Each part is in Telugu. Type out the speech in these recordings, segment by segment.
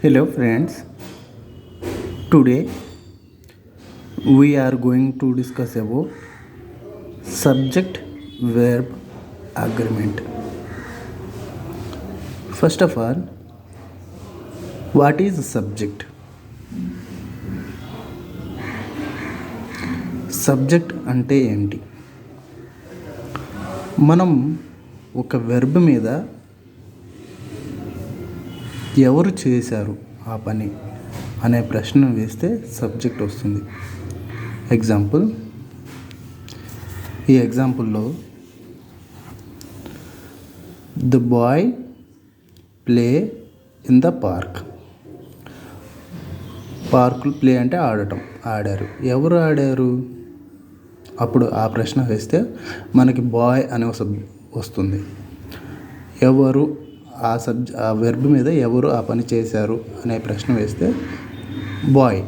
Hello friends, today we are going to discuss about subject verb agreement. First of all, what is subject? Subject అంటే ఏంటి? మనం ఒక వెర్బ్ మీద ఎవరు చేశారు ఆ పని అనే ప్రశ్న వేస్తే సబ్జెక్ట్ వస్తుంది. ఎగ్జాంపుల్, ఈ ఎగ్జాంపుల్లో the boy play in the park. పార్కులు ప్లే అంటే ఆడారు. ఎవరు ఆడారు? అప్పుడు ఆ ప్రశ్న వేస్తే మనకి బాయ్ అనే వస్తుంది. ఎవరు ఆ వెర్బ్ మీద ఎవరు ఆ పని చేశారు అనే ప్రశ్న వేస్తే బాయ్.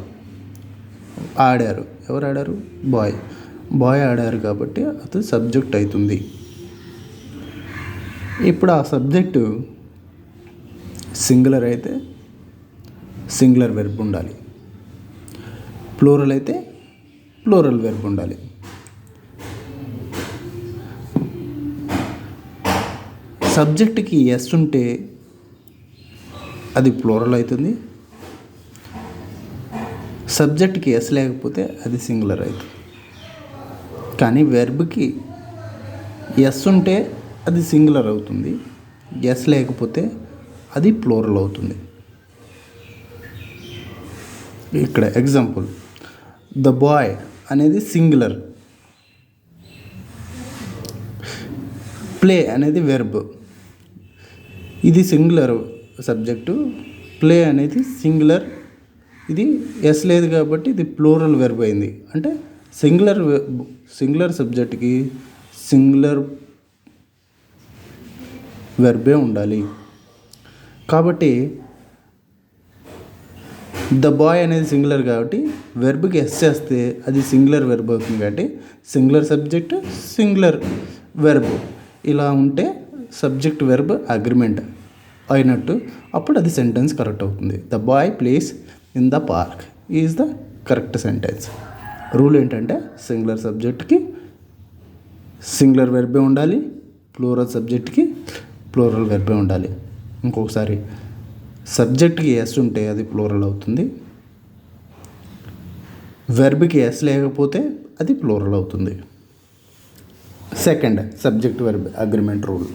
ఆడారు, ఎవరు ఆడారు? బాయ్ ఆడారు కాబట్టి అది సబ్జెక్ట్ అవుతుంది. ఇప్పుడు ఆ సబ్జెక్టు సింగులర్ అయితే సింగులర్ వెర్బ్ ఉండాలి, ప్లూరల్ అయితే ప్లూరల్ వెర్బ్ ఉండాలి. సబ్జెక్ట్కి ఎస్ ఉంటే అది ప్లూరల్ అవుతుంది, సబ్జెక్ట్కి ఎస్ లేకపోతే అది సింగులర్ అవుతుంది. కానీ వెర్బ్కి ఎస్ ఉంటే అది సింగులర్ అవుతుంది, ఎస్ లేకపోతే అది ప్లూరల్ అవుతుంది. ఇక్కడ ఎగ్జాంపుల్, ద బాయ్ అనేది సింగులర్, ప్లే అనేది వెర్బ్. ఇది సింగులర్ సబ్జెక్టు, ప్లే అనేది సింగులర్, ఇది ఎస్ లేదు కాబట్టి ఇది ప్లూరల్ వెర్బ్ అయింది. అంటే సింగులర్ సబ్జెక్ట్కి సింగులర్ వెర్బే ఉండాలి. కాబట్టి ద బాయ్ అనేది సింగులర్ కాబట్టి వెర్బ్కి ఎస్ చేస్తే అది సింగులర్ వెర్బ్ అవుతుంది. కాబట్టి సింగులర్ సబ్జెక్ట్ సింగులర్ వెర్బ్ ఇలా ఉంటే సబ్జెక్ట్ వెర్బ్ అగ్రిమెంట్ అయినట్టు. అప్పుడు అది సెంటెన్స్ కరెక్ట్ అవుతుంది. The boy place in the park is the correct sentence. Rule ఏంటంటే సింగులర్ సబ్జెక్ట్కి సింగులర్ వెర్బే ఉండాలి, ప్లూరల్ సబ్జెక్ట్కి ప్లూరల్ వెర్బే ఉండాలి. ఇంకొకసారి, సబ్జెక్ట్కి ఎస్ ఉంటే అది ప్లూరల్ అవుతుంది, వెర్బ్కి ఎస్ లేకపోతే అది ప్లూరల్ అవుతుంది. Second, subject verb agreement rule.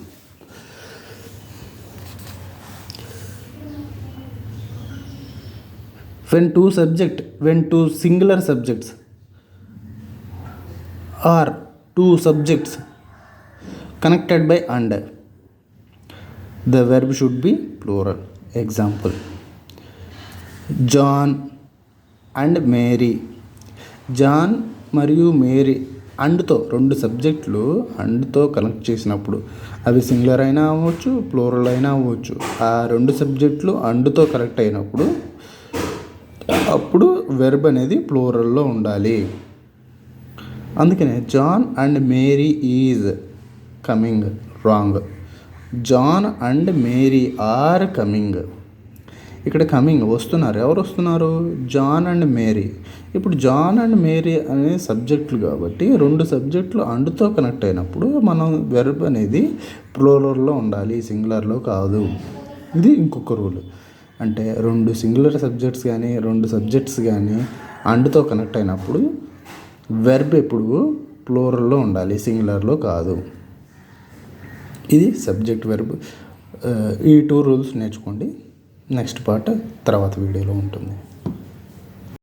when two singular subjects or two subjects connected by and, the verb should be plural. Example, John and Mary. John మరియు మేరీ అండ్తో, రెండు సబ్జెక్టులు అండ్తో కనెక్ట్ చేసినప్పుడు అవి సింగులర్ అయినా అవ్వచ్చు, ప్లూరల్ అయినా అవ్వచ్చు. ఆ రెండు సబ్జెక్టులు అండ్తో కనెక్ట్ అయినప్పుడు అప్పుడు వెర్బ్ అనేది ప్లూరల్లో ఉండాలి. అందుకనే John and Mary is coming, wrong. John and Mary are coming. ఇక్కడ కమింగ్ వస్తున్నారు. ఎవరు వస్తున్నారు? John and Mary. ఇప్పుడు జాన్ అండ్ మేరీ అనే సబ్జెక్టులు కాబట్టి రెండు సబ్జెక్టులు అండ్తో కనెక్ట్ అయినప్పుడు మనం వెర్బ్ అనేది ప్లూరల్లో ఉండాలి, సింగులర్లో కాదు. ఇది ఇంకొక రూల్. అంటే రెండు సింగులర్ సబ్జెక్ట్స్ కానీ రెండు సబ్జెక్ట్స్ కానీ అండ్తో కనెక్ట్ అయినప్పుడు వెర్బ్ ఎప్పుడు ప్లూరల్లో ఉండాలి, సింగులర్లో కాదు. ఇది సబ్జెక్ట్ వెర్బ్. ఈ 2 రూల్స్ నేర్చుకోండి. నెక్స్ట్ పార్ట్ తర్వాత వీడియోలో ఉంటుంది.